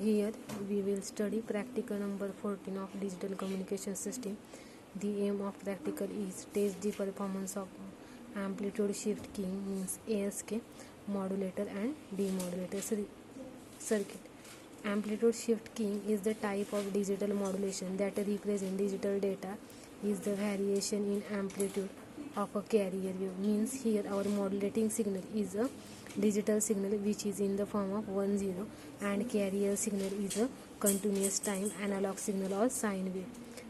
Here we will study practical number 14 of digital communication system. The aim of practical is test the performance of amplitude shift keying means ASK modulator and demodulator circuit. Amplitude shift keying is the type of digital modulation that represents digital data is the variation in amplitude of a carrier wave. Means here our modulating signal is a digital signal which is in the form of 1 0 and carrier signal is a continuous time analog signal or sine wave.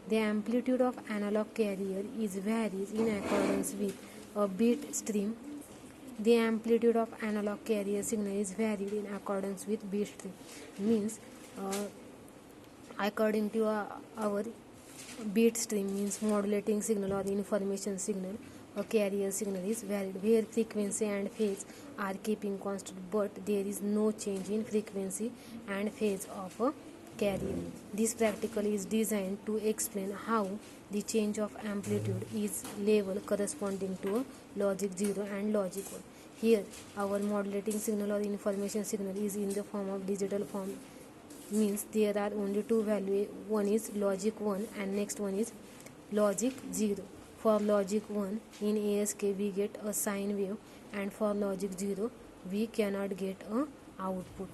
The amplitude of analog carrier is varies in accordance with a bit stream. The amplitude of analog carrier signal is varied in accordance with bit stream. Means according to our bit stream means modulating signal or information signal, a carrier signal is varied where frequency and phase are keeping constant, but there is no change in frequency and phase of a carrier. This practical is designed to explain how the change of amplitude is level corresponding to a logic 0 and logic 1. Here our modulating signal or information signal is in the form of digital form. Means there are only two values, one is logic 1 and next one is logic 0. For logic 1 in ASK we get a sine wave, and for logic 0 we cannot get a output.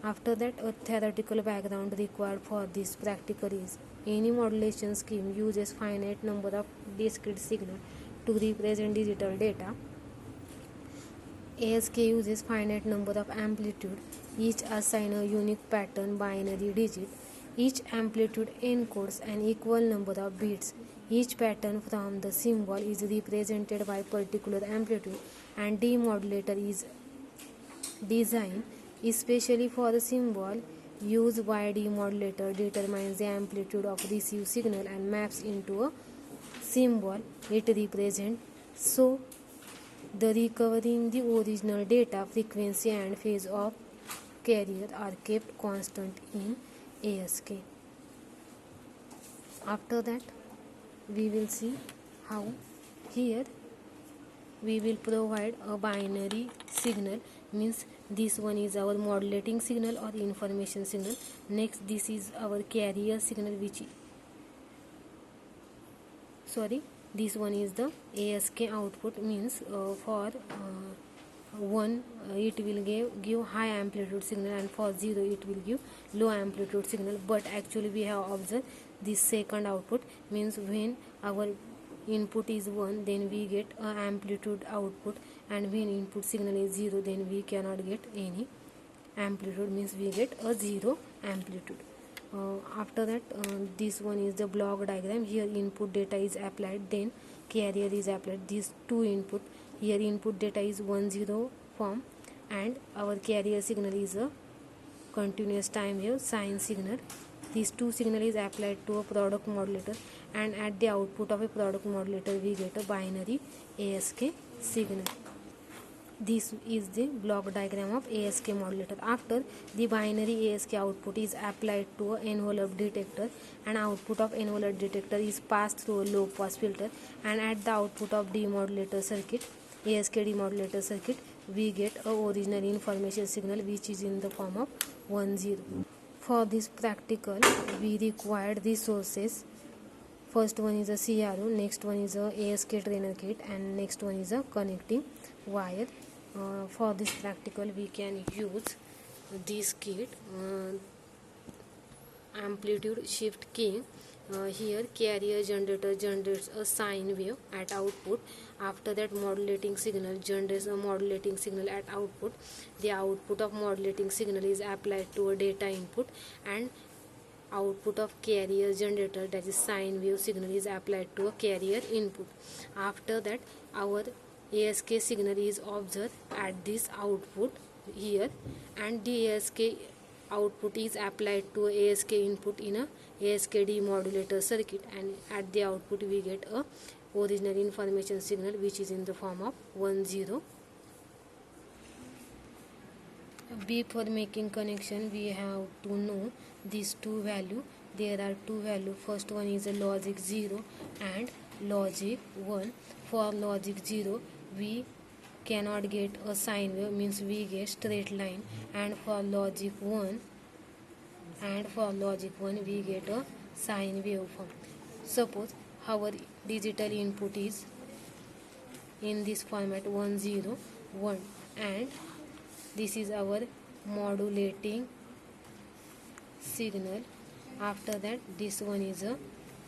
After that, a theoretical background required for this practical is any modulation scheme uses finite number of discrete signals to represent digital data. ASK uses finite number of amplitude, each assign a unique pattern binary digit. Each amplitude encodes an equal number of bits. Each pattern from the symbol is represented by particular amplitude, and demodulator is designed especially for the symbol. Use by demodulator determines the amplitude of received signal and maps into a symbol it represents. So the recovering the original data, frequency and phase of carrier are kept constant in ASK. After that we will see how here we will provide a binary signal. Means this one is our modulating signal or information signal. Next this is our carrier signal this one is the ASK output. Means for 1 it will give high amplitude signal, and for 0 it will give low amplitude signal. But actually we have observed this second output. Means when our input is 1 then we get a amplitude output, and when input signal is 0 then we cannot get any amplitude, means we get a 0 amplitude. After that this one is the block diagram. Here input data is applied, then carrier is applied. These two input, here input data is 1 0 form, and our carrier signal is a continuous time wave sine signal. These two signal is applied to a product modulator, and at the output of a product modulator we get a binary ASK signal. This is the block diagram of ASK modulator. After the binary ASK output is applied to an envelope detector, and output of envelope detector is passed through a low pass filter, and at the output of demodulator circuit, ASK demodulator circuit, we get a original information signal which is in the form of 1 0. For this practical we required resources. First one is a CRO, next one is a ASK trainer kit, and next one is a connecting wire. For this practical we can use this kit, amplitude shift keying. Here carrier generator generates a sine wave at output. After that modulating signal generates a modulating signal at output. The output of modulating signal is applied to a data input, and output of carrier generator, that is sine wave signal, is applied to a carrier input. After that our ASK signal is observed at this output here, and the ASK output is applied to ASK input in a ASK demodulator circuit, and at the output we get a original information signal which is in the form of 1 0. Before making connection we have to know these two value. There are two value. First one is a logic 0 and logic 1. For logic 0 we cannot get a sine wave means we get straight line, and for logic 1 we get a sine waveform. Suppose our digital input is in this format 1 0 1, and this is our modulating signal. After that, this one is a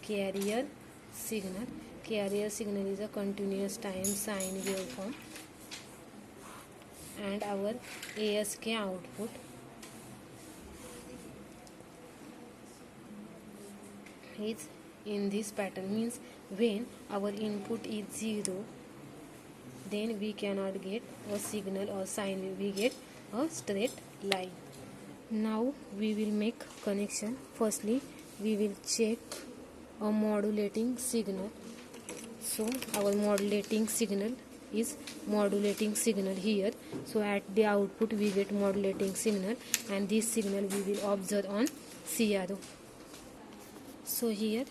carrier signal. Carrier signal is a continuous time sine waveform, and our ASK output is in this pattern, means when our input is 0, then we cannot get a signal or sine wave, we get a straight line. Now we will make connection. Firstly, we will check a modulating signal. So our modulating signal is modulating signal here. So at the output we get modulating signal, and this signal we will observe on CRO. So here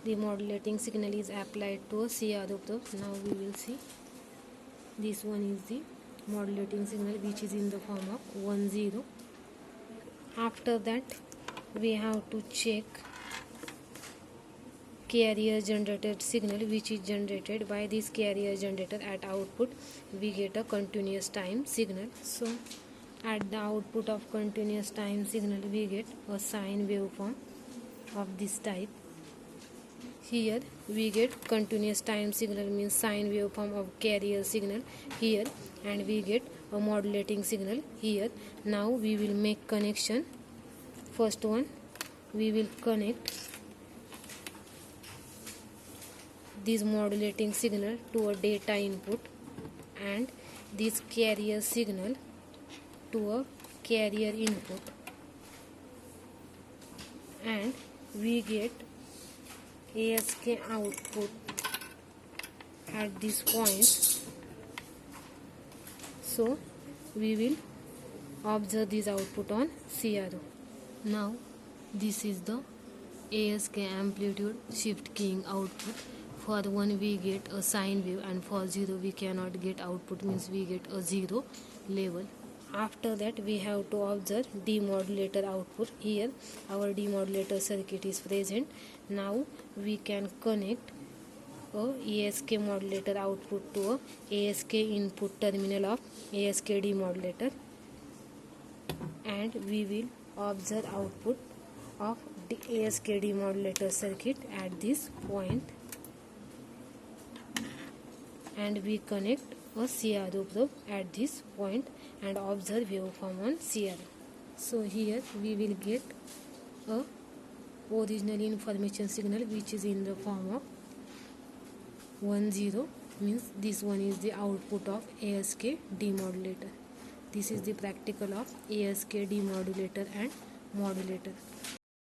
the modulating signal is applied to a CRO. Now we will see this one is the modulating signal, which is in the form of 1 0. After that, we have to check carrier generated signal, which is generated by this carrier generator. At output we get a continuous time signal. So at the output of continuous time signal we get a sine waveform of this type. Here we get continuous time signal, means sine waveform of carrier signal here, and we get a modulating signal here. Now we will make connection. First one, we will connect this modulating signal to a data input, and this carrier signal to a carrier input, and we get ASK output at this point. So we will observe this output on CRO. Now this is the ASK amplitude shift keying output. For 1 we get a sine wave, and for 0 we cannot get output, means we get a 0 level. After that we have to observe demodulator output. Here our demodulator circuit is present. Now we can connect a ASK modulator output to a ASK input terminal of ASK demodulator, and we will observe output of the ASK demodulator circuit at this point, and we connect a CRO probe at this point and observe waveform on CRO. So here we will get a original information signal, which is in the form of 1 0, means this one is the output of ASK demodulator. This is the practical of ASK demodulator and modulator.